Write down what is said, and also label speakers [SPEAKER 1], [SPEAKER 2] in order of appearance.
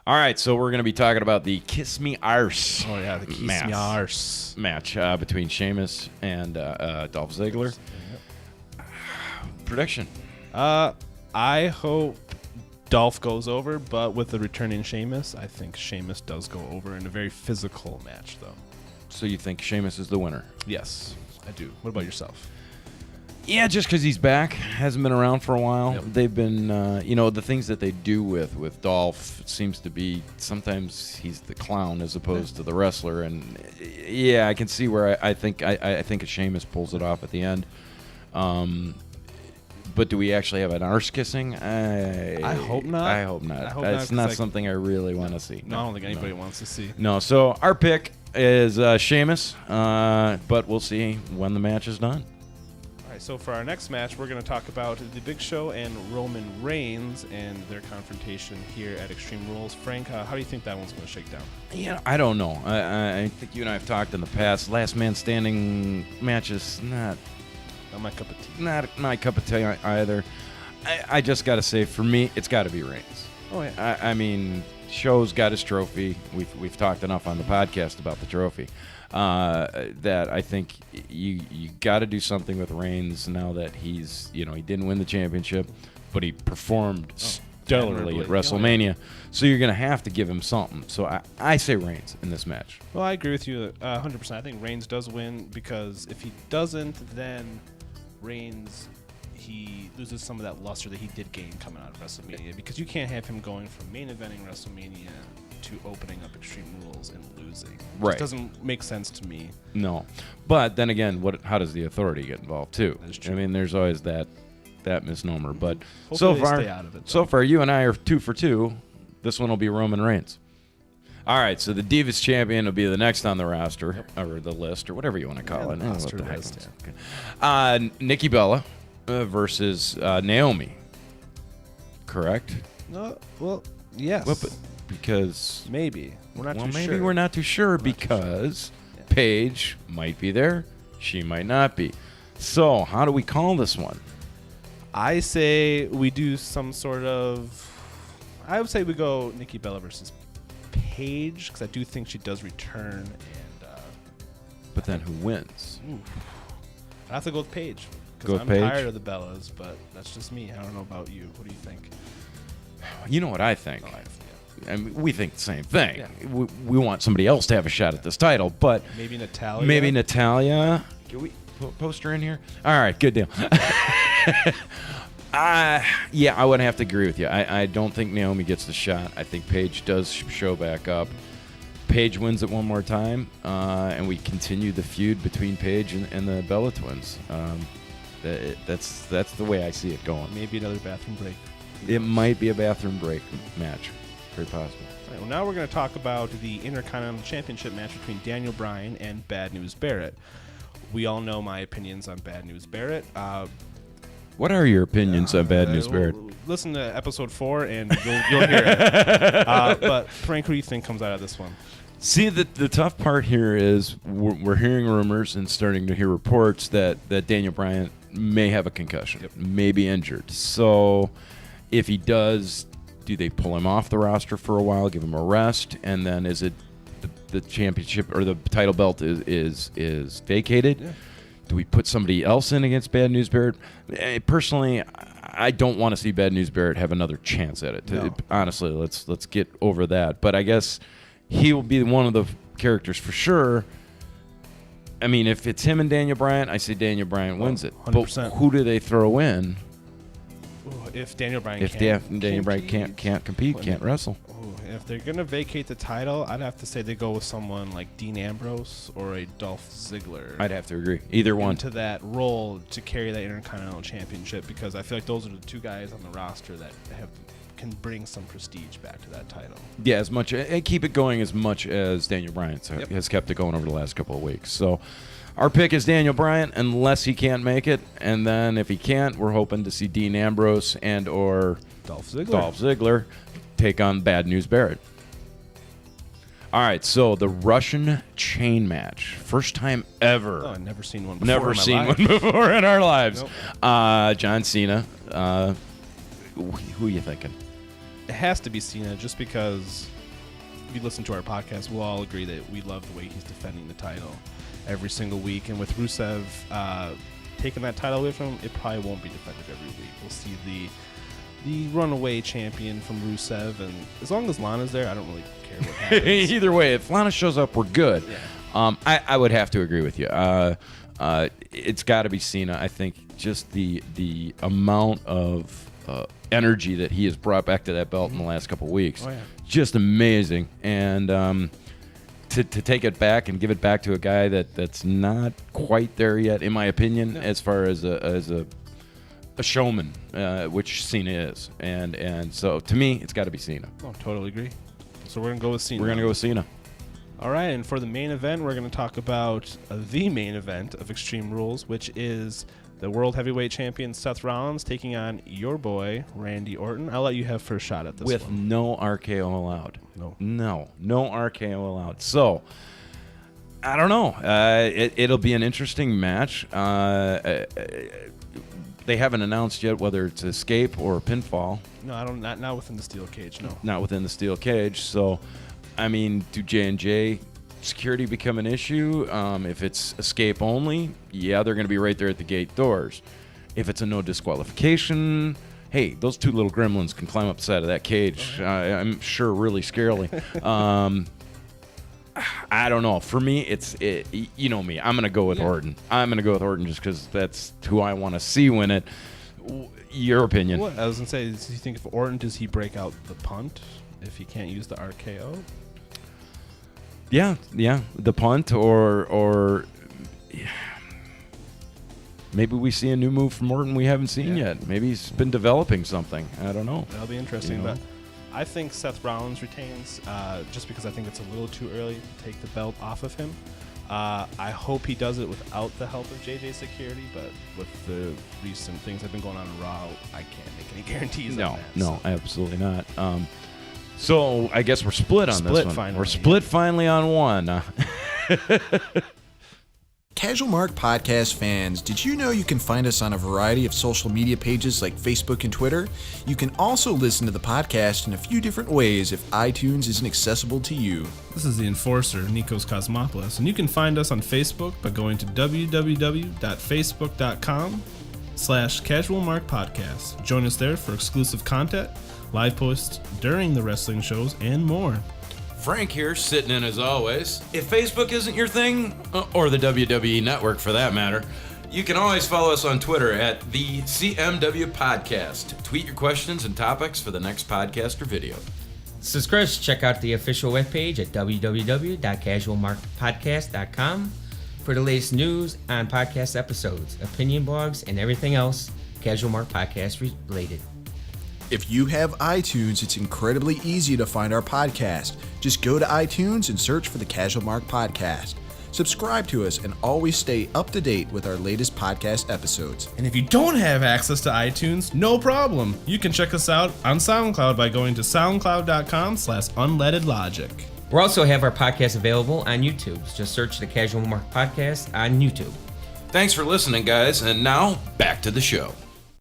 [SPEAKER 1] All right, so we're going to be talking about the Kiss Me Arse.
[SPEAKER 2] Oh yeah, the Kiss Me Arse
[SPEAKER 1] match between Sheamus and Dolph Ziggler. Yep. Prediction.
[SPEAKER 2] I hope Dolph goes over, but with the returning Sheamus, I think Sheamus does go over in a very physical match, though.
[SPEAKER 1] So you think Sheamus is the winner?
[SPEAKER 2] Yes, I do. What about yourself?
[SPEAKER 1] Yeah, just because he's back, hasn't been around for a while.
[SPEAKER 2] Yep.
[SPEAKER 1] They've been, the things that they do with Dolph seems to be sometimes he's the clown as opposed to the wrestler, and yeah, I can see where I think Sheamus pulls it off at the end. But do we actually have an arse kissing?
[SPEAKER 2] I hope not.
[SPEAKER 1] I hope not. It's not something I really want to see.
[SPEAKER 2] No, I don't think anybody wants to see.
[SPEAKER 1] No. So our pick is Sheamus, but we'll see when the match is done.
[SPEAKER 2] So for our next match, we're going to talk about the Big Show and Roman Reigns and their confrontation here at Extreme Rules. Frank, how do you think that one's going to shake down?
[SPEAKER 1] Yeah, I don't know. I think you and I have talked in the past. Last man standing matches, not
[SPEAKER 2] my cup of tea.
[SPEAKER 1] Not my cup of tea either. I just got to say, for me, it's got to be Reigns.
[SPEAKER 2] Oh yeah.
[SPEAKER 1] I mean, Show's got his trophy. We've talked enough on the podcast about the trophy. That I think you got to do something with Reigns now that he's, he didn't win the championship, but he performed stellarly at WrestleMania. So you're going to have to give him something. So I say Reigns in this match.
[SPEAKER 2] Well, I agree with you 100%. I think Reigns does win because if he doesn't, then Reigns, he loses some of that luster that he did gain coming out of WrestleMania, because you can't have him going from main eventing WrestleMania to opening up Extreme Rules and losing.
[SPEAKER 1] Right.
[SPEAKER 2] It doesn't make sense to me.
[SPEAKER 1] No. But then again, how does the Authority get involved too?
[SPEAKER 2] That is true.
[SPEAKER 1] I mean, there's always that misnomer. But
[SPEAKER 2] hopefully they stay out of it,
[SPEAKER 1] so far, you and I are 2 for 2. This one will be Roman Reigns. All right, so the Divas Champion will be the next on the roster, or the list, or whatever you want to call it.
[SPEAKER 2] Roster list.
[SPEAKER 1] Okay. Nikki Bella versus Naomi. Correct?
[SPEAKER 2] No. Well, yes.
[SPEAKER 1] Well, because
[SPEAKER 2] maybe we're not too sure.
[SPEAKER 1] Maybe we're not too sure because Paige might be there, she might not be. So how do we call this one?
[SPEAKER 2] I say we do some sort of. I would say we go Nikki Bella versus Paige, because I do think she does return.
[SPEAKER 1] But then who wins?
[SPEAKER 2] I have to go with Paige.
[SPEAKER 1] Because
[SPEAKER 2] I'm tired of the Bellas, but that's just me. I don't know about you. What do you think?
[SPEAKER 1] You know what I think. I mean, we think the same thing. Yeah. We want somebody else to have a shot at this title, but
[SPEAKER 2] maybe Natalya.
[SPEAKER 1] Maybe Natalya. Can we post her in here? All right, good deal. Yeah, I would have to agree with you. I don't think Naomi gets the shot. I think Paige does show back up. Paige wins it one more time, and we continue the feud between Paige and the Bella Twins. That's the way I see it going.
[SPEAKER 2] Maybe another bathroom break.
[SPEAKER 1] It might be a bathroom break match. Very possible.
[SPEAKER 2] All right, well, now we're going to talk about the Intercontinental Championship match between Daniel Bryan and Bad News Barrett. We all know my opinions on Bad News Barrett.
[SPEAKER 1] What are your opinions on Bad News Barrett?
[SPEAKER 2] Listen to episode 4 and you'll hear it. But Frank, who do you think comes out of this one?
[SPEAKER 1] See, the tough part here is we're hearing rumors and starting to hear reports that Daniel Bryan may have a concussion, may be injured. So if he does, do they pull him off the roster for a while, give him a rest, and then is it the championship or the title belt is vacated? Yeah. Do we put somebody else in against Bad News Barrett? Personally, I don't want to see Bad News Barrett have another chance at it. No. Honestly, let's get over that. But I guess he will be one of the characters for sure. I mean, if it's him and Daniel Bryan, I say Daniel Bryan wins it.
[SPEAKER 2] 100%.
[SPEAKER 1] But who do they throw in?
[SPEAKER 2] If Daniel Bryan
[SPEAKER 1] can't compete, can't wrestle.
[SPEAKER 2] If they're going to vacate the title, I'd have to say they go with someone like Dean Ambrose or a Dolph Ziggler.
[SPEAKER 1] I'd have to agree. Either one.
[SPEAKER 2] Into that role to carry that Intercontinental Championship, because I feel like those are the two guys on the roster that can bring some prestige back to that title.
[SPEAKER 1] Yeah, as much and keep it going as much as Daniel Bryan has kept it going over the last couple of weeks. So our pick is Daniel Bryan, unless he can't make it, and then if he can't, we're hoping to see Dean Ambrose and or
[SPEAKER 2] Dolph
[SPEAKER 1] Ziggler take on Bad News Barrett. All right, so the Russian chain match, first time ever.
[SPEAKER 2] Oh, I've never seen one before.
[SPEAKER 1] Never seen one before in our lives.
[SPEAKER 2] Nope.
[SPEAKER 1] John Cena. Who are you thinking?
[SPEAKER 2] It has to be Cena, just because if you listen to our podcast, we'll all agree that we love the way he's defending the title every single week. And with Rusev taking that title away from him, it probably won't be defended every week. We'll see the runaway champion from Rusev, and as long as Lana's there, I don't really care what happens.
[SPEAKER 1] Either way, if Lana shows up, we're good. Yeah. I would have to agree with you. It's got to be Cena. I think just the amount of energy that he has brought back to that belt in the last couple of weeks, just amazing. And to take it back and give it back to a guy that's not quite there yet, in my opinion, as far as a showman, which Cena is, and so to me, it's got to be Cena.
[SPEAKER 2] Oh, totally agree. So we're gonna go with Cena.
[SPEAKER 1] We're gonna go with Cena.
[SPEAKER 2] All right, and for the main event, we're gonna talk about the main event of Extreme Rules, which is the World Heavyweight Champion Seth Rollins taking on your boy Randy Orton. I'll let you have first shot at this
[SPEAKER 1] with
[SPEAKER 2] one.
[SPEAKER 1] no RKO allowed. No RKO allowed. So I don't know. It'll be an interesting match. They haven't announced yet whether it's escape or pinfall.
[SPEAKER 2] No, I don't. Not within the steel cage. No,
[SPEAKER 1] not within the steel cage. So, I mean, do J&J security become an issue? If it's escape only, yeah, they're going to be right there at the gate doors. If it's a no disqualification, hey, those two little gremlins can climb up the side of that cage. I'm sure really scarily. I don't know. For me, you know me. I'm going to go with Orton. I'm going to go with Orton just because that's who I want to see win it. Your opinion?
[SPEAKER 2] What? I was going to say, do you think if Orton, does he break out the punt if he can't use the RKO?
[SPEAKER 1] Yeah, the punt or maybe we see a new move from Orton we haven't seen yet. Maybe he's been developing something. I don't know.
[SPEAKER 2] That'll be interesting, but I think Seth Rollins retains just because I think it's a little too early to take the belt off of him. I hope he does it without the help of JJ Security, but with the recent things that have been going on in Raw, I can't make any guarantees on that.
[SPEAKER 1] No, absolutely not. So I guess we're split on this one.
[SPEAKER 2] Finally.
[SPEAKER 1] We're split finally on one.
[SPEAKER 3] Casual Mark Podcast fans, did you know you can find us on a variety of social media pages like Facebook and Twitter? You can also listen to the podcast in a few different ways if iTunes isn't accessible to you.
[SPEAKER 2] This is the enforcer, Nikos Cosmopoulos, and you can find us on Facebook by going to www.facebook.com/Casual Mark Podcast. Join us there for exclusive content, live posts during the wrestling shows, and more.
[SPEAKER 1] Frank here, sitting in as always. If Facebook isn't your thing, or the WWE Network for that matter, you can always follow us on Twitter at the CMW Podcast. Tweet your questions and topics for the next podcast or video.
[SPEAKER 4] This is Chris. Check out the official webpage at www.casualmarkpodcast.com for the latest news on podcast episodes, opinion blogs, and everything else Casual Mark Podcast related.
[SPEAKER 3] If you have iTunes, it's incredibly easy to find our podcast. Just go to iTunes and search for the Casual Mark Podcast. Subscribe to us and always stay up to date with our latest podcast episodes.
[SPEAKER 2] And if you don't have access to iTunes, no problem. You can check us out on SoundCloud by going to soundcloud.com/unleadedlogic.
[SPEAKER 4] We also have our podcast available on YouTube. Just search the Casual Mark Podcast on YouTube.
[SPEAKER 1] Thanks for listening, guys, and now back to the show.